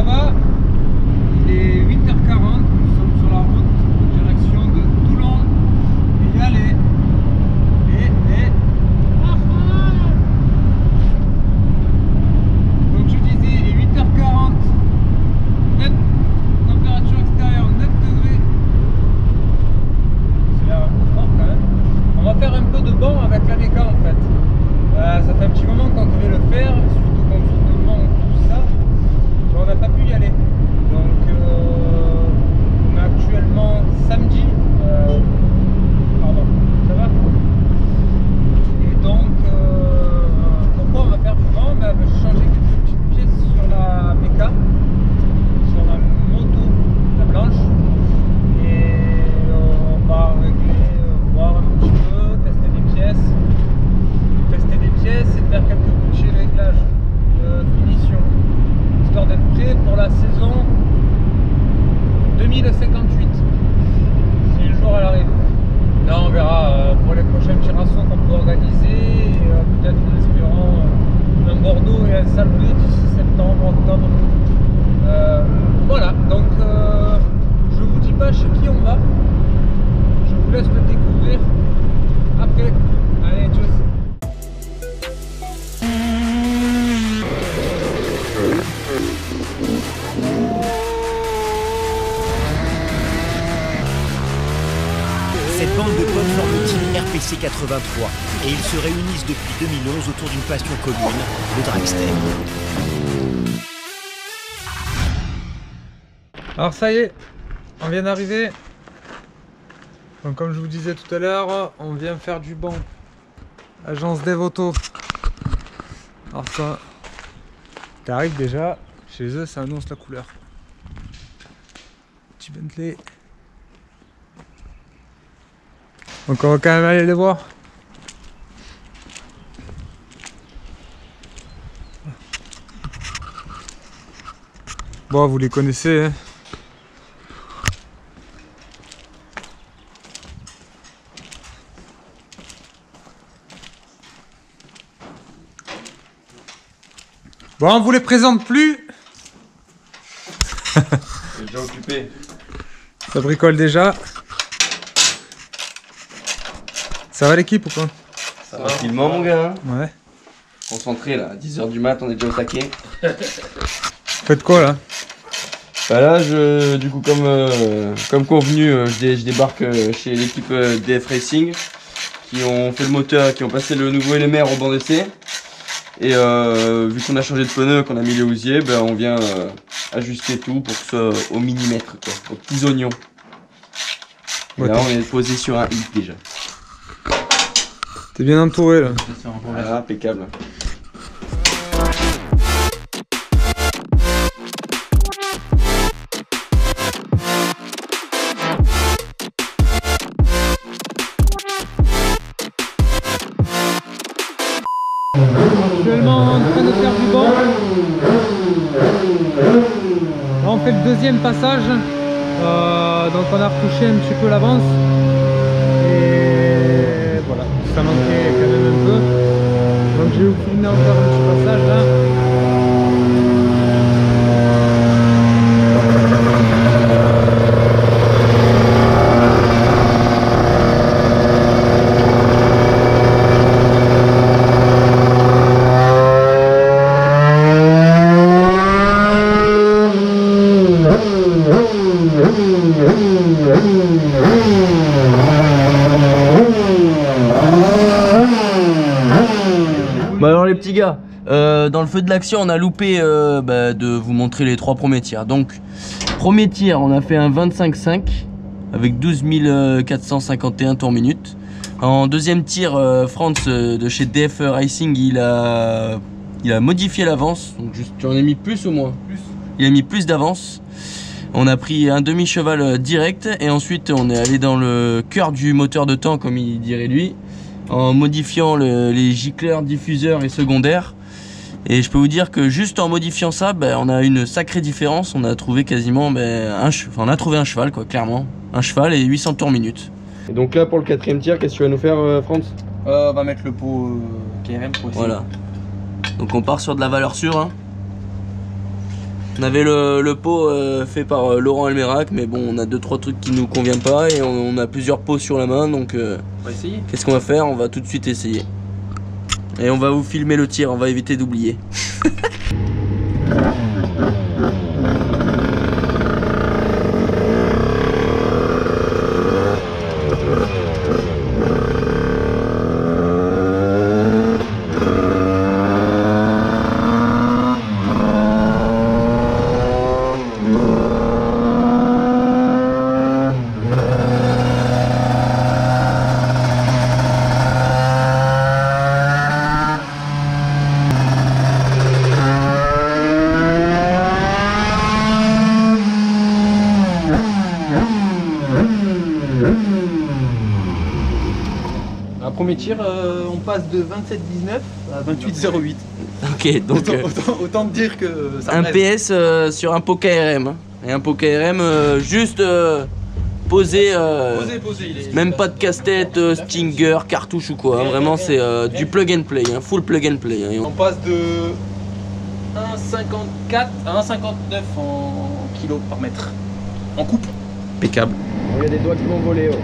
va. Il est 8h40, nous sommes sur la route en direction de Toulon. Et allez. Donc je disais, il est 8h40. Température extérieure 9 degrés. C'est l'air un peu fort quand même. On va faire un peu de banc avec la méca en fait. Ça fait un petit moment qu'on devait le faire, suite au confinement, tout ça. Mais on n'a pas pu y aller. Donc on est actuellement samedi. Pardon, ça va? Et donc pourquoi on va faire du banc? Ben, je vais changer quelques petites pièces sur la méca, sur la moto, la blanche. Et on va régler, voir un petit peu, tester des pièces et faire quelques petits réglages de finition, histoire d'être prêt pour la saison 2058, si le jour elle arrive. Là on verra pour les prochains petits rassos qu'on peut organiser, et peut-être en espérant un Bordeaux et un Salbé d'ici septembre, octobre. Voilà, donc je vous dis pas chez qui on va, je vous laisse le découvrir après. Allez, tchuss. Cette bande de potes forme le team RPC 83 et ils se réunissent depuis 2011 autour d'une passion commune, le dragster. Alors ça y est, on vient d'arriver. Donc comme je vous disais tout à l'heure, on vient faire du banc. Agence Dev Auto. Alors ça, t'arrives déjà, chez eux ça annonce la couleur. Petit Bentley. Donc on va quand même aller les voir. Bon, vous les connaissez, hein. Bon, on vous les présente plus. J'ai déjà occupé. Ça bricole déjà. Ça va l'équipe ou quoi? Ça va tranquillement mon gars, hein. Ouais. Concentré là, à 10h du mat, on est déjà au taquet. Faites quoi là? Bah là, du coup, comme convenu, je débarque chez l'équipe DF Racing qui ont fait le moteur, qui ont passé le nouveau LMR au banc d'essai. Et vu qu'on a changé de pneu, qu'on a mis les osiers, ben on vient ajuster tout pour que ce soit au millimètre, quoi, aux petits oignons. Et Ouais, là, on est posé sur un hit déjà. T'es bien entouré là. Voilà, impeccable. Actuellement en train de faire du banc. Là on fait le deuxième passage. Donc on a retouché un petit peu l'avance. Et voilà, ça manquait quand même un peu. Donc je vais vous filmer encore un petit passage là. Bah alors les petits gars, dans le feu de l'action on a loupé de vous montrer les 3 premiers tirs. Donc premier tir on a fait un 25,5 avec 12 451 tours minute. En deuxième tir Franz de chez DF Racing il a modifié l'avance. Donc tu en as mis plus ou moins? Plus. Il a mis plus d'avance. On a pris un demi-cheval direct et ensuite on est allé dans le cœur du moteur de temps comme il dirait lui, en modifiant les gicleurs, diffuseurs et secondaires. Et je peux vous dire que juste en modifiant ça, on a une sacrée différence. On a trouvé quasiment on a trouvé un cheval quoi, clairement. Un cheval et 800 tours minute. Et donc là pour le 4ème tir, qu'est-ce que tu vas nous faire Franz? On va mettre le pot KRM pour essayer. Voilà. Donc on part sur de la valeur sûre hein. On avait le pot fait par Laurent Almerac, mais bon, on a 2-3 trucs qui nous conviennent pas et on a plusieurs pots sur la main, donc On va essayer. qu'est-ce qu'on va faire? On va tout de suite essayer. Et on va vous filmer le tir, on va éviter d'oublier. Premier tir, on passe de 27,19 à 28,08. Ok, donc Autant te dire que ça un rêve. PS sur un pot KRM. Et un pot KRM juste posé, Posé, il est. même pas de casse-tête, Stinger, cartouche ou quoi. Hein. Vraiment, c'est du plug and play, hein, full plug and play. Hein. Et On passe de 1,54 à 1,59 en kilos par mètre. En coupe. Impeccable. Il y a des doigts qui vont voler. Oh.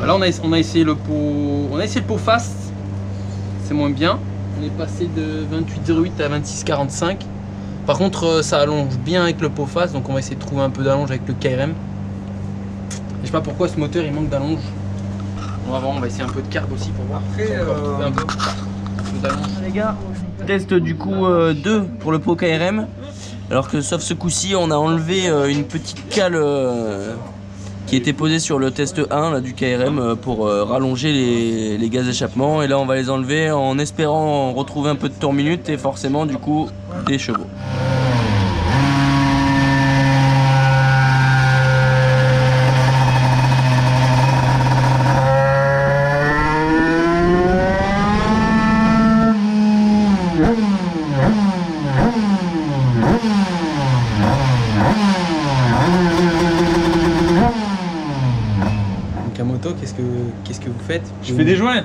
Là on a essayé le pot fast, c'est moins bien. On est passé de 28,08 à 26,45. Par contre ça allonge bien avec le pot fast, donc on va essayer de trouver un peu d'allonge avec le KRM. Je sais pas pourquoi ce moteur il manque d'allonge. On va voir, on va essayer un peu de carb aussi pour voir. Après, Si on peut retrouver un peu d'allonge. Les gars, test du coup 2 pour le pot KRM. Alors que sauf ce coup-ci, on a enlevé une petite cale qui était posée sur le test 1 là, du KRM pour rallonger les gaz d'échappement. Et là on va les enlever en espérant retrouver un peu de tour minute et forcément du coup des chevaux. Kamoto, qu'est-ce que vous faites? Je fais des joints.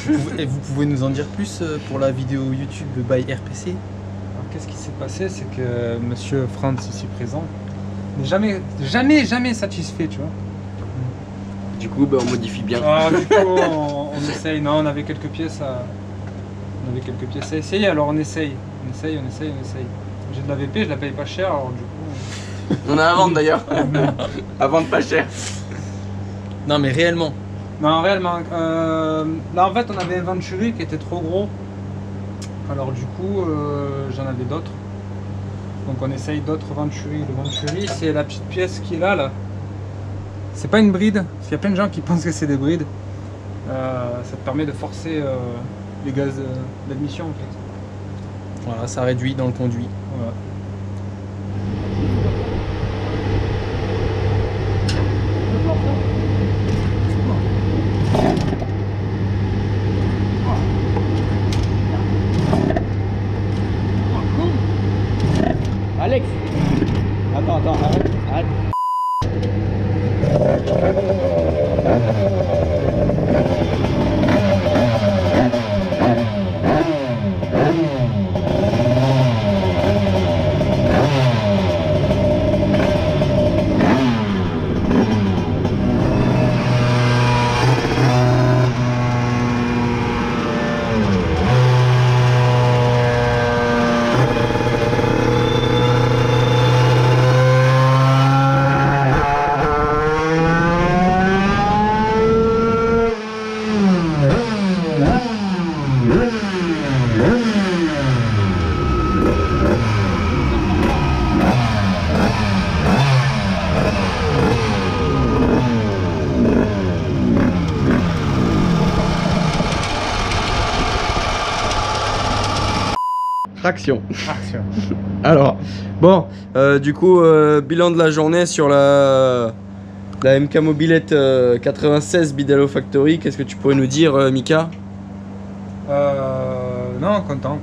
Vous pouvez nous en dire plus pour la vidéo YouTube by RPC? Alors, qu'est-ce qui s'est passé? C'est que monsieur Franz, ici présent, n'est jamais satisfait, tu vois. Du coup bah, on modifie bien. Alors, du coup, on essaye. Non, on avait quelques pièces à essayer, alors on essaye. On essaye. J'ai de la VP, je la paye pas cher, alors du coup... On a à vendre d'ailleurs. À vendre pas cher. Non mais réellement. Non, réellement. Là, en fait, on avait un Venturi qui était trop gros. Alors, du coup, j'en avais d'autres. Donc, on essaye d'autres Venturi. Le Venturi, c'est la petite pièce qui est là. C'est pas une bride. Parce qu'il y a plein de gens qui pensent que c'est des brides. Ça te permet de forcer les gaz d'admission, en fait. Voilà, ça réduit dans le conduit. Voilà. Alex. Attends, arrête. Traction. Traction. Alors, bon, du coup, bilan de la journée sur la MK Mobilette 96 Bidello Factory. Qu'est-ce que tu pourrais nous dire, Mika? Non, content.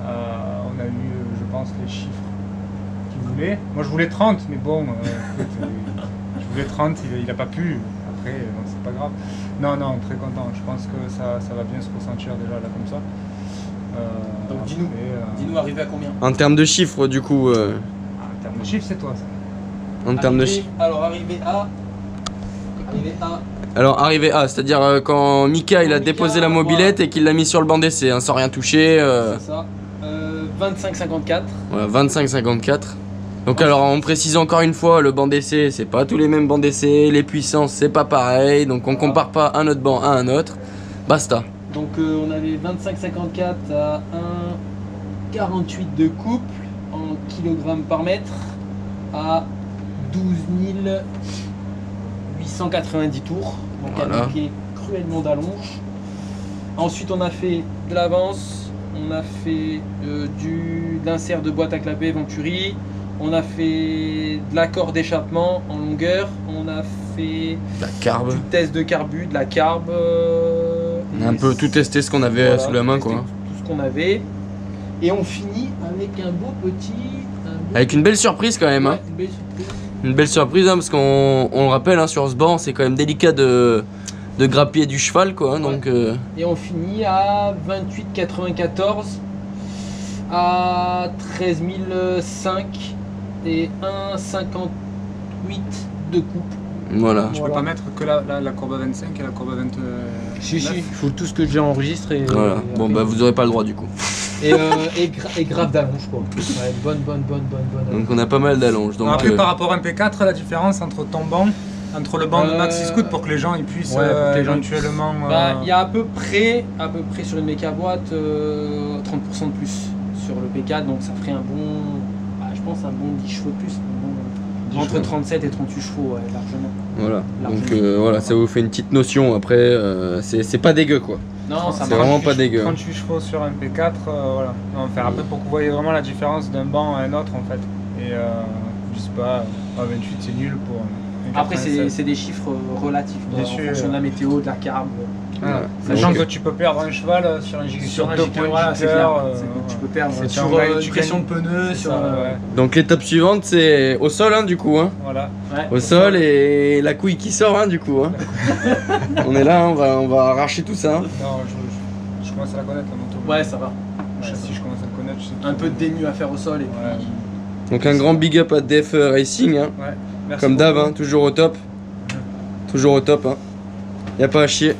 On a eu, je pense, les chiffres qu'il voulait. Moi, je voulais 30, mais bon, écoute, je voulais 30, il a pas pu. Après, c'est pas grave. Non, très content. Je pense que ça va bien se ressentir déjà là comme ça. Donc dis-nous arrivé à combien? En termes de chiffres, du coup. En termes de chiffres, c'est toi ça. En termes de chiffres. Alors arrivé à. Alors, arrivé à, c'est-à-dire quand Mika il a déposé la mobilette et qu'il l'a mis sur le banc d'essai, hein, sans rien toucher. C'est ça. 25,54. Voilà, 25,54. Donc alors on précise encore une fois, le banc d'essai c'est pas tous les mêmes bancs d'essai, les puissances c'est pas pareil, donc on compare pas un autre banc à un autre. Basta. Donc on avait 25,54 à 1,48 de couple en kilogrammes par mètre à 12 890 tours. Donc voilà. indiqué cruellement d'allonge. Ensuite on a fait de l'avance, on a fait de l'insert de boîte à clapet Venturi. On a fait de l'accord d'échappement en longueur, on a fait La carbe. du test de carbu, de la carbe. On a un peu tout testé ce qu'on avait Voilà, sous la main testé quoi. Tout ce qu'on avait. Et on finit avec un beau petit. Avec une belle surprise quand même. Ouais, Hein. une belle surprise. Une belle surprise hein, parce qu'on le rappelle hein, sur ce banc c'est quand même délicat de grappiller du cheval quoi. Hein, donc, Et on finit à 28,94 à 13 005 et 1,58 de coupe. voilà. Je peux pas mettre que la courbe à 25 et la courbe à 29. Si, il faut tout ce que j'ai enregistré. Voilà. Bon bah vous aurez pas le droit du coup. Et grave d'allonge quoi. Ouais, bonne. Donc on a pas mal d'allonge. Donc Après par rapport à un P4, la différence entre ton banc, entre le banc de Maxi Scoot pour que les gens ils puissent ouais, pour que les gens éventuellement. Il y a à peu près sur une méca boîte 30% de plus sur le P4, donc ça ferait un bon, je pense un bon 10 chevaux de plus. Entre 37 et 38 chevaux, ouais, largement. voilà. Donc Largement. voilà, ça vous fait une petite notion. Après, c'est pas dégueu quoi. Non, ça C'est marche. vraiment pas dégueu. 38 chevaux sur un P4, voilà. On va faire un peu pour que vous voyez vraiment la différence d'un banc à un autre en fait. Et je sais pas, 28 c'est nul pour. un Après, 96. c'est des chiffres relatifs, quoi, Bien en sûr. fonction de la météo, de la carbe. Voilà. Ouais. Sachant Donc, que tu peux perdre un cheval sur un Sur un deux giga, points voilà, de c'est clair. giga, C'est que tu peux perdre c'est sur un gars, une tu pression de gagnes. pneus, C'est sur ça, ouais. Donc l'étape suivante c'est au sol hein, du coup. Hein. Voilà. Ouais. Au sol et la couille qui sort hein, du coup. Hein. On est là, hein, on va arracher tout ça. Hein. Non, je commence à la connaître la moto. Ouais, ça va. Le châssis, je commence à le connaître. Je sais Un tout. peu de dému à faire au sol et Ouais. puis. Donc un grand big up à Def Racing. Hein. Ouais. Merci Comme d'hab, beaucoup. hein, toujours au top. Toujours au top. Hein. Y a pas à chier.